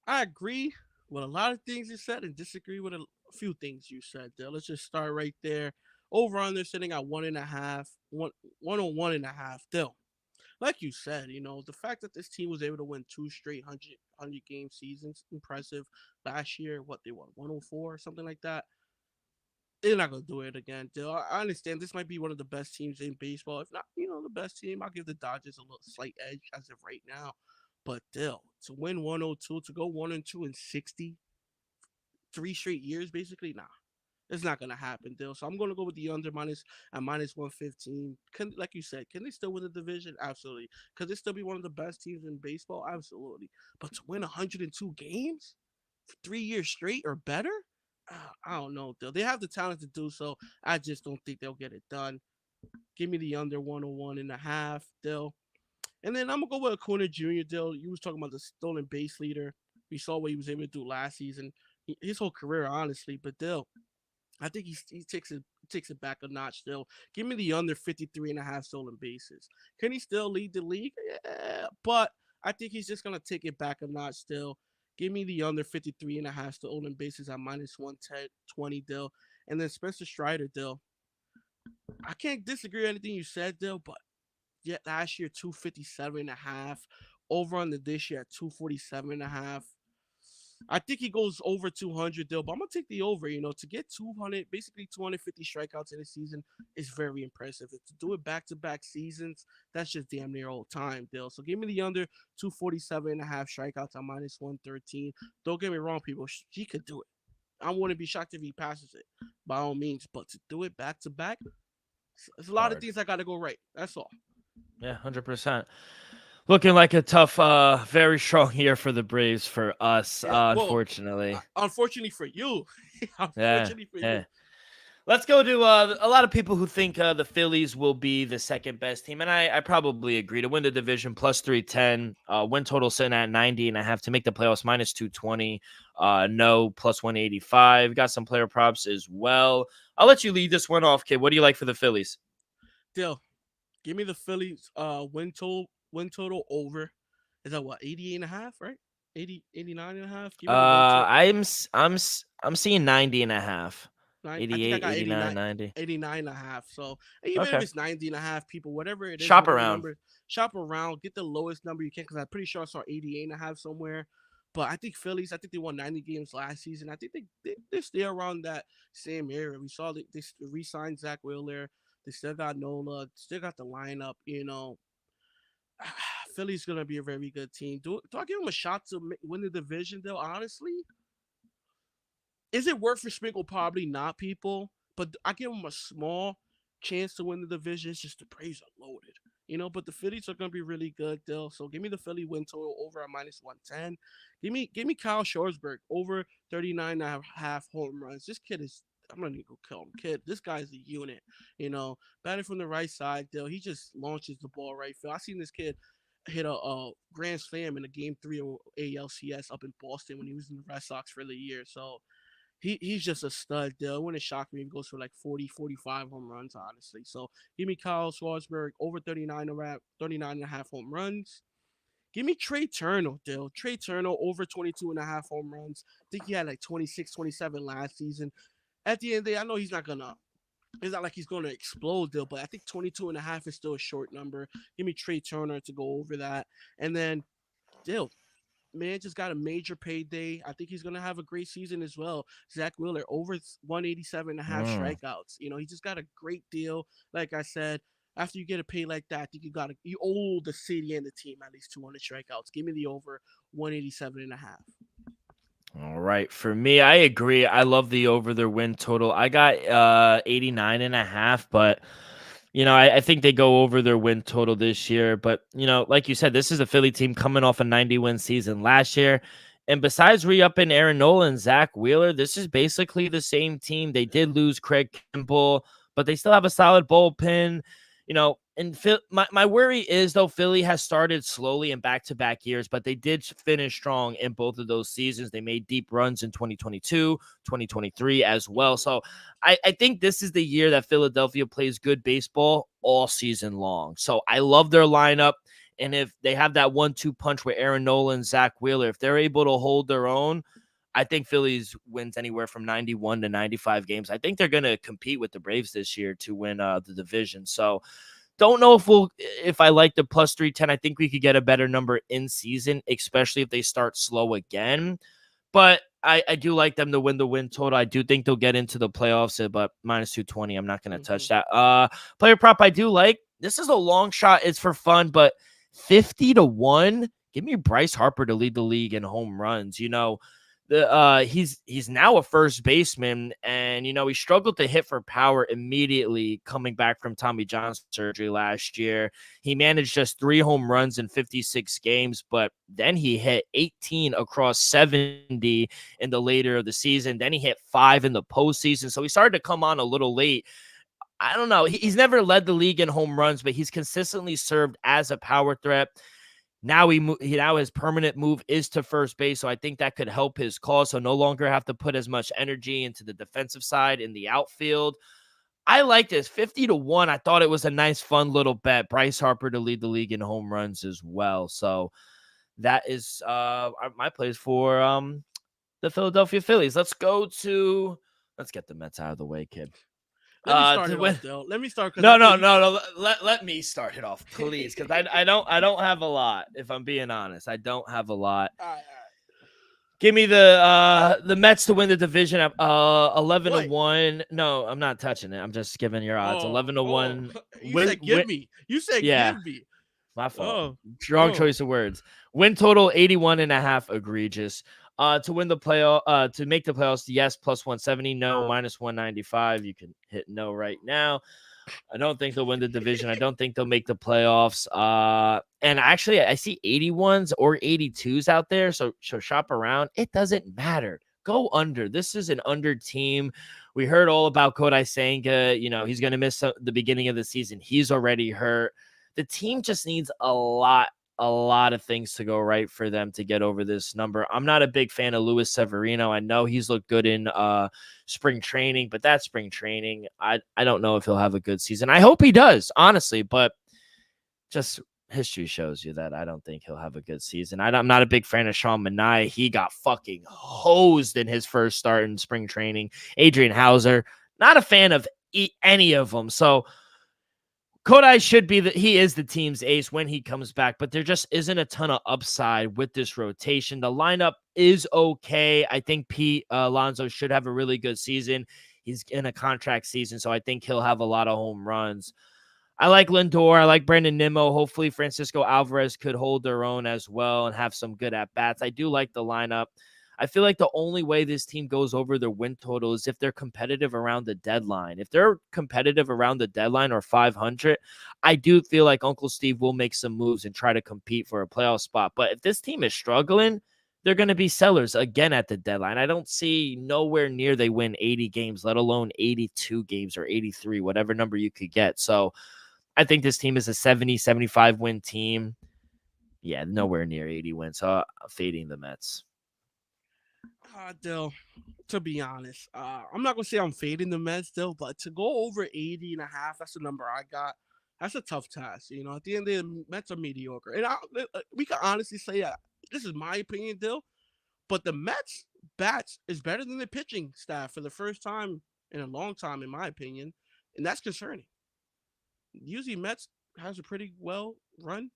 I agree with a lot of things you said and disagree with a few things you said. Dale. Let's just start right there. Over on, they're sitting at 1.5, 101.5. Still, like you said, the fact that this team was able to win two straight 100 game seasons, impressive. Last year, what they won, 104 or something like that. They're not gonna do it again. Dill. I understand this might be one of the best teams in baseball. If not, the best team. I'll give the Dodgers a little slight edge as of right now. But Dill, to win 102, to go 1-2 in 63 straight years, basically, nah. It's not gonna happen, Dill. So I'm gonna go with the under minus 115. Like you said, can they still win the division? Absolutely. Could they still be one of the best teams in baseball? Absolutely. But to win 102 games, 3 years straight or better, I don't know, Dill. They have the talent to do so. I just don't think they'll get it done. Give me the under 101.5, Dill. And then I'm gonna go with Acuna Jr. Dill. You was talking about the stolen base leader. We saw what he was able to do last season, his whole career, honestly. But Dill, I think he takes it back a notch still. Give me the under 53.5 stolen bases. Can he still lead the league? Yeah, but I think he's just gonna take it back a notch still. Give me the under 53.5 stolen bases at minus 110, 20 Dill. And then Spencer Strider Dill. I can't disagree with anything you said, Dill, but yeah, last year 257.5. Over on the this year at 247.5. I think he goes over 200 though, but I'm gonna take the over. To get 200, basically 250 strikeouts in a season is very impressive. And to do it back-to-back seasons, that's just damn near all time, Dill. So give me the under 247.5 strikeouts on minus 113. Don't get me wrong, people. He could do it. I wouldn't be shocked if he passes it by all means, but to do it back-to-back, there's a lot of things I got to go right. That's all. Yeah, 100%. Looking like a tough, very strong year for the Braves for us, unfortunately. Unfortunately for you. Unfortunately for you. Let's go to a lot of people who think the Phillies will be the second best team, and I probably agree. To win the division, plus 310, win total sitting at 90.5 to make the playoffs, minus 220, no, plus 185. Got some player props as well. I'll let you lead this one off, kid. What do you like for the Phillies? Dill, give me the Phillies win total over. Is that what, 88.5, right? 89.5. I'm seeing 90.5. I 88, think I got 89, 90. 89.5. So even if it's 90.5, people, whatever it is, shop around. Shop around, get the lowest number you can, because I'm pretty sure I saw 88.5 somewhere. But I think Phillies, I think they won 90 games last season. I think they're still around that same area. We saw they re-signed Zach Wheeler. They still got Nola, still got the lineup, Philly's gonna be a very good team. Do I give them a shot to win the division? Though, honestly, is it worth for Sprinkle? Probably not, people. But I give them a small chance to win the division. It's just the Braves are loaded, But the Phillies are gonna be really good, though. So give me the Philly win total over at minus 110. Give me Kyle Shoresberg over 39.5 home runs. This kid is I'm not even gonna call him kid. This guy's a unit. Batting from the right side, though, he just launches the ball right field. I seen this kid hit a grand slam in a game 3 of ALCS up in Boston when he was in the Red Sox for the year. So he's just a stud, though. It wouldn't shock me if he goes for like 40, 45 home runs, honestly. So give me Kyle Schwarzberg over 39 and a half home runs. Give me Trey Turner, Dill. Trey Turner over 22 and a half home runs. I think he had like 26, 27 last season. At the end of the day, I know it's not like he's gonna explode, Dill, but I think 22 and a half is still a short number. Give me Trey Turner to go over that. And then, Dill, man just got a major payday. I think he's going to have a great season as well. Zach Wheeler, over 187 and a half strikeouts. He just got a great deal. Like I said, after you get a pay like that, I think you owe the city and the team at least 200 strikeouts. Give me the over 187 and a half. All right. For me, I agree. I love the over their win total. I got 89 and a half, but I think they go over their win total this year. But, like you said, this is a Philly team coming off a 90-win season last year. And besides re-upping Aaron Nola and Zach Wheeler, this is basically the same team. They did lose Craig Kimbrell, but they still have a solid bullpen. And my worry is, though, Philly has started slowly in back-to-back years, but they did finish strong in both of those seasons. They made deep runs in 2022, 2023 as well. So I think this is the year that Philadelphia plays good baseball all season long. So I love their lineup. And if they have that 1-2 punch with Aaron Nola and Zach Wheeler, if they're able to hold their own, I think Phillies wins anywhere from 91 to 95 games. I think they're going to compete with the Braves this year to win the division. So don't know if I like the plus 310. I think we could get a better number in season, especially if they start slow again. But I do like them to win the win total. I do think they'll get into the playoffs, but minus 220, I'm not going to touch that. Player prop I do like. This is a long shot. It's for fun, but 50-1. Give me Bryce Harper to lead the league in home runs. He's now a first baseman, and he struggled to hit for power immediately coming back from Tommy John surgery last year. He managed just 3 home runs in 56 games, but then he hit 18 across 70 in the later of the season. Then he hit 5 in the postseason, so he started to come on a little late. I don't know. He's never led the league in home runs, but he's consistently served as a power threat. Now his permanent move is to first base, so I think that could help his cause. So no longer have to put as much energy into the defensive side in the outfield. I like this 50-1. I thought it was a nice, fun little bet. Bryce Harper to lead the league in home runs as well. So that is my plays for the Philadelphia Phillies. Let's get the Mets out of the way, kid. Let me start it off, though. Let me start. No. Let me start it off, please, because I don't have a lot. If I'm being honest, I don't have a lot. All right. Give me the Mets to win the division at 11-1. No, I'm not touching it. I'm just giving your odds. 11-1. You said give me. You said give me. My fault. Wrong choice of words. Win total 81.5. Egregious. To win the playoff, to make the playoffs, yes, plus 170. No, minus 195. You can hit no right now. I don't think they'll win the division. I don't think they'll make the playoffs. And actually, I see 81s or 82s out there. So shop around. It doesn't matter. Go under. This is an under team. We heard all about Kodai Senga. He's going to miss the beginning of the season. He's already hurt. The team just needs a lot of things to go right for them to get over this number. I'm not a big fan of Luis Severino. I know he's looked good in spring training, but that's spring training. I don't know if he'll have a good season. I hope he does, honestly, but just history shows you that I don't think he'll have a good season. I'm not a big fan of Sean Manaea. He got fucking hosed in his first start in spring training. Adrian Hauser, not a fan of any of them. So Kodai he is the team's ace when he comes back, but there just isn't a ton of upside with this rotation. The lineup is okay. I think Pete Alonso should have a really good season. He's in a contract season, so I think he'll have a lot of home runs. I like Lindor. I like Brandon Nimmo. Hopefully Francisco Alvarez could hold their own as well and have some good at-bats. I do like the lineup. I feel like the only way this team goes over their win total is if they're competitive around the deadline. If they're competitive around the deadline or 500, I do feel like Uncle Steve will make some moves and try to compete for a playoff spot. But if this team is struggling, they're going to be sellers again at the deadline. I don't see nowhere near they win 80 games, let alone 82 games or 83, whatever number you could get. So I think this team is a 70, 75 win team. Yeah, nowhere near 80 wins. So I'm fading the Mets. Dill, to be honest, I'm not gonna say I'm fading the Mets still, but to go over 80 and a half, that's the number I got. That's a tough task. At the end of the day, the Mets are mediocre. And we can honestly say that this is my opinion, Dill, but the Mets bats is better than the pitching staff for the first time in a long time, in my opinion. And that's concerning. Usually Mets has a pretty well run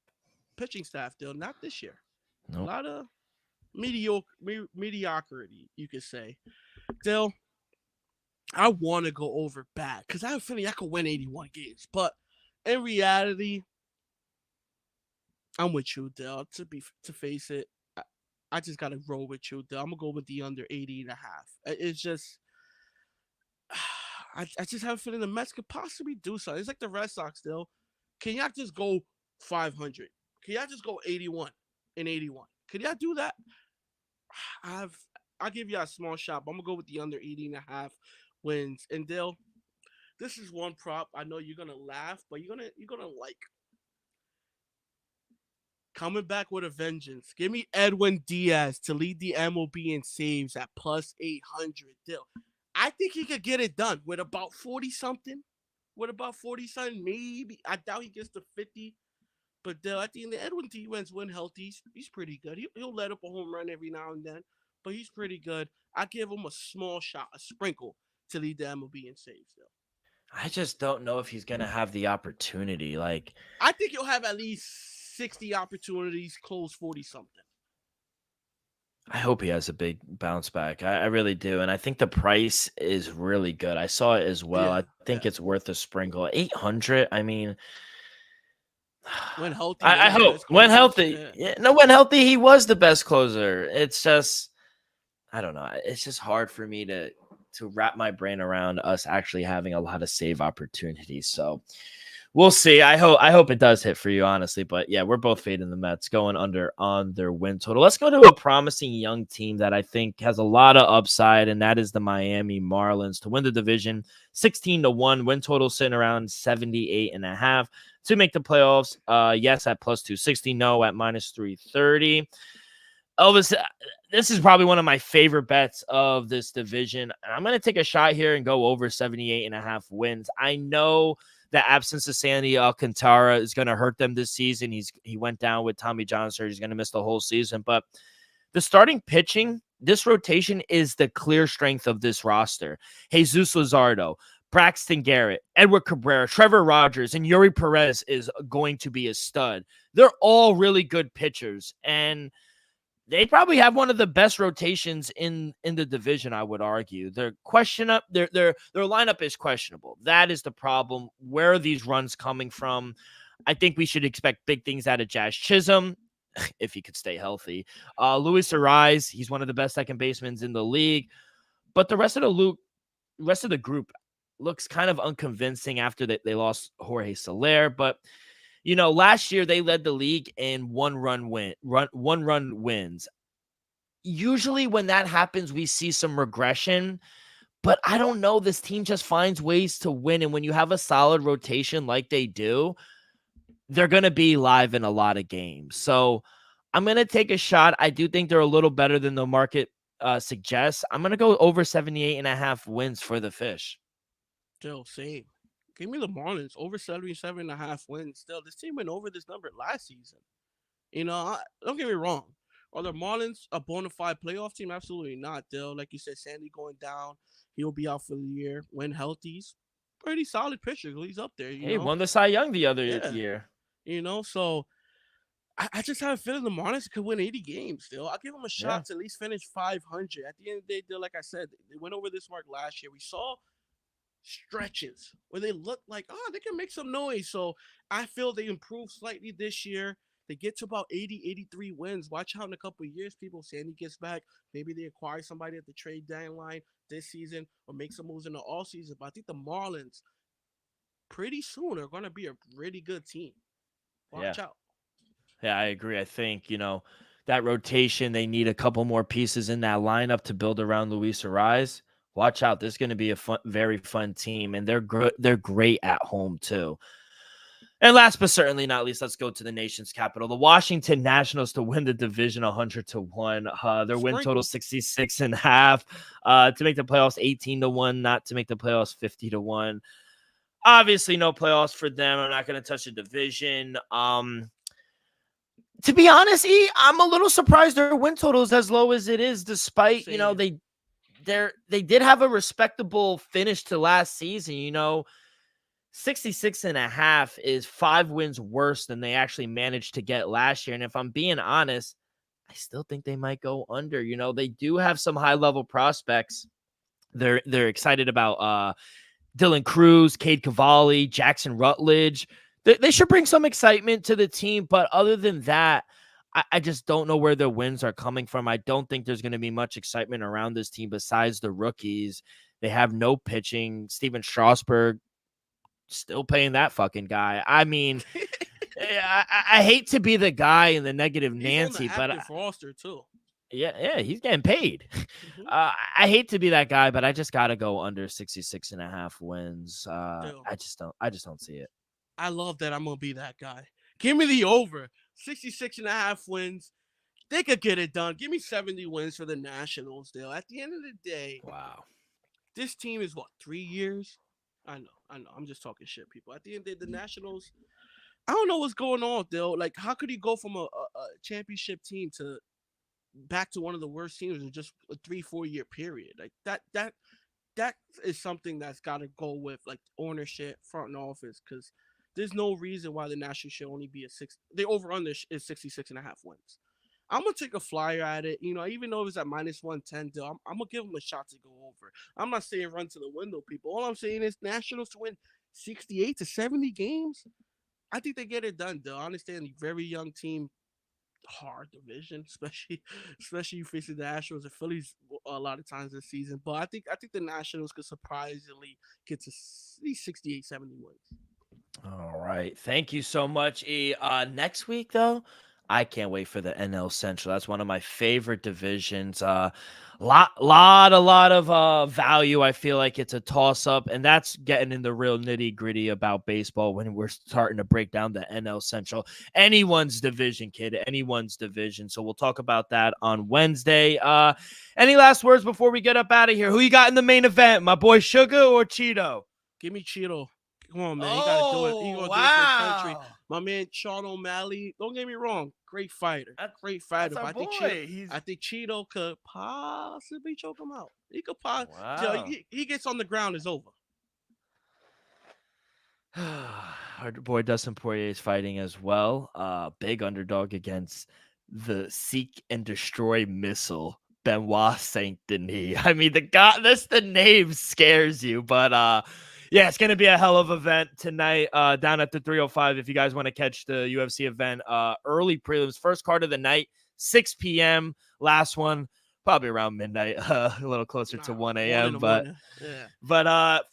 pitching staff, Dill, not this year. A Nope. lot of mediocrity, you could say. Dill, I want to go over bad because I have a feeling I could win 81 games. But in reality, I'm with you, Dill. To face it, I just gotta roll with you, Dill. I'm gonna go with the under 80 and a half. It's just I just have a feeling the Mets could possibly do something. It's like the Red Sox, Dill. Can y'all just go 500? Can y'all just go 81 and 81? Can y'all do that? I'll give you a small shot, but I'm gonna go with the under 80 and a half wins. And Dale, this is one prop. I know you're gonna laugh, but you're gonna like coming back with a vengeance. Give me Edwin Diaz to lead the MLB in saves at plus 800. Dale, I think he could get it done with about 40 something. With about 40 something, maybe. I doubt he gets to 50. But at the end, the Edwin Diaz when healthy, he's pretty good. He'll let up a home run every now and then, but he's pretty good. I give him a small shot, a sprinkle, to lead the MLB in saves. Though I just don't know if he's going to have the opportunity. Like, I think he'll have at least 60 opportunities, close 40 something. I hope he has a big bounce back. I really do. And I think the price is really good. I saw it as well. I think it's worth a sprinkle. 800. I mean, when healthy, I hope when healthy. Yeah, no, when healthy, he was the best closer. It's just, I don't know. It's just hard for me to wrap my brain around us actually having a lot of save opportunities. So we'll see. I hope it does hit for you, honestly. But yeah, we're both fading the Mets, going under on their win total. Let's go to a promising young team that I think has a lot of upside, and that is the Miami Marlins to win the division 16-1. Win total sitting around 78.5 to make the playoffs. Yes, at plus 260. No, at minus 330. Elvis, this is probably one of my favorite bets of this division. I'm going to take a shot here and go over 78.5 wins. I know the absence of Sandy Alcantara is going to hurt them this season. He went down with Tommy John surgery. He's going to miss the whole season. But the starting pitching, this rotation is the clear strength of this roster. Jesus Luzardo, Braxton Garrett, Edward Cabrera, Trevor Rogers, and Yuri Perez is going to be a stud. They're all really good pitchers, and they probably have one of the best rotations in the division, I would argue. Their lineup is questionable. That is the problem. Where are these runs coming from? I think we should expect big things out of Jazz Chisholm, if he could stay healthy. Luis Ariz, he's one of the best second basemen in the league. But the rest of the group looks kind of unconvincing after they lost Jorge Soler. But last year they led the league in one-run wins. Usually when that happens, we see some regression, but I don't know. This team just finds ways to win. And when you have a solid rotation like they do, they're going to be live in a lot of games. So I'm going to take a shot. I do think they're a little better than the market suggests. I'm going to go over 78.5 wins for the Fish. Still, same. Give me the Marlins over 77.5 wins. Still, this team went over this number last season. Don't get me wrong. Are the Marlins a bona fide playoff team? Absolutely not, Dill. Like you said, Sandy going down. He'll be out for the year. When healthy, he's pretty solid pitcher. He's up there, He won the Cy Young the other year. So I just have a feeling the Marlins could win 80 games, Dill. I'll give them a shot to at least finish 500. At the end of the day, Dill, like I said, they went over this mark last year. We saw stretches where they look like, they can make some noise. So I feel they improved slightly this year. They get to about 80, 83 wins. Watch out in a couple of years, people. Sandy gets back. Maybe they acquire somebody at the trade deadline this season or make some moves in the all season. But I think the Marlins pretty soon are going to be a really good team. Watch out. Yeah, I agree. I think, that rotation. They need a couple more pieces in that lineup to build around Luis Ariz. Watch out. This is going to be a very fun team, and they're great at home too. And last but certainly not least, let's go to the nation's capital. The Washington Nationals to win the division 100-1. Their win total 66.5. To make the playoffs 18-1, not to make the playoffs 50-1. Obviously, no playoffs for them. I'm not going to touch the division. To be honest, I'm a little surprised their win total is as low as it is, despite, they did have a respectable finish to last season. 66.5 is 5 wins worse than they actually managed to get last year. And if I'm being honest, I still think they might go under. They do have some high-level prospects. They're excited about Dylan Cruz, Cade Cavalli, Jackson Rutledge. They should bring some excitement to the team. But other than that, I just don't know where their wins are coming from. I don't think there's going to be much excitement around this team besides the rookies. They have no pitching. Steven Strasburg, still paying that fucking guy. I mean, I hate to be the guy in the negative Nancy, he's on the active roster too. Yeah, he's getting paid. Mm-hmm. I hate to be that guy, but I just got to go under 66.5 wins. I just don't see it. I love that I'm going to be that guy. Give me the over. 66.5 wins. They could get it done. Give me 70 wins for the Nationals, Dale. At the end of the day, wow. This team is 3 years? I know. I'm just talking shit, people. At the end of the day, the Nationals, I don't know what's going on, Dale. Like, how could he go from a championship team to back to one of the worst teams in just a 3-4 year period? Like, that is something that's got to go with, like, ownership, front office, because there's no reason why the Nationals should only be the over-under is 66.5 wins. I'm going to take a flyer at it. Even though it's at -110, I'm going to give them a shot to go over. I'm not saying run to the window, people. All I'm saying is Nationals to win 68 to 70 games. I think they get it done, though. I understand the very young team, hard division, especially you facing the Astros and Phillies a lot of times this season. But I think the Nationals could surprisingly get to at least 68, 70 wins. All right. Thank you so much, E. Next week, though, I can't wait for the NL Central. That's one of my favorite divisions. Lot of value. I feel like it's a toss-up, and that's getting in the real nitty-gritty about baseball when we're starting to break down the NL Central. Anyone's division, kid. Anyone's division. So we'll talk about that on Wednesday. Any last words before we get up out of here? Who you got in the main event? My boy Sugar or Cheeto? Give me Cheeto. Come on, man. You got to do it. You going to do it for the country. My man, Sean O'Malley, don't get me wrong. Great fighter. Great fighter. That's I think Cheeto could possibly choke him out. He could possibly. He gets on the ground, it's over. Our boy Dustin Poirier is fighting as well. Big underdog against the Seek and Destroy missile, Benoit Saint Denis. I mean, the name scares you, but yeah, it's going to be a hell of an event tonight down at the 305 if you guys want to catch the UFC event. Early prelims, first card of the night, 6 p.m. Last one, probably around midnight, a little closer to 1 a.m. But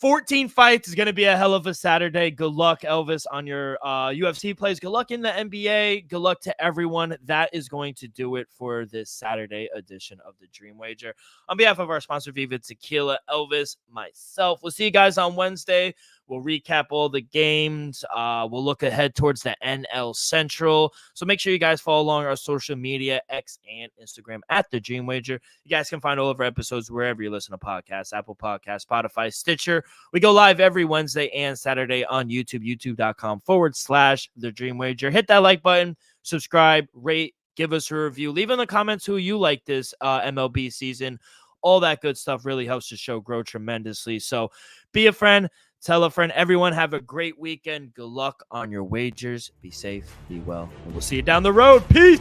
14 fights is going to be a hell of a Saturday. Good luck, Elvis, on your UFC plays. Good luck in the NBA. Good luck to everyone. That is going to do it for this Saturday edition of the Dream Wager. On behalf of our sponsor, Viva Tequila, Elvis, myself, we'll see you guys on Wednesday. We'll recap all the games. We'll look ahead towards the NL Central. So make sure you guys follow along our social media, X and Instagram at The Dream Wager. You guys can find all of our episodes wherever you listen to podcasts, Apple Podcasts, Spotify, Stitcher. We go live every Wednesday and Saturday on YouTube, youtube.com/The Dream Wager. Hit that like button, subscribe, rate, give us a review. Leave in the comments who you like this MLB season. All that good stuff really helps the show grow tremendously. So be a friend. Tell a friend. Everyone have a great weekend. Good luck on your wagers. Be safe. Be well. And we'll see you down the road. Peace.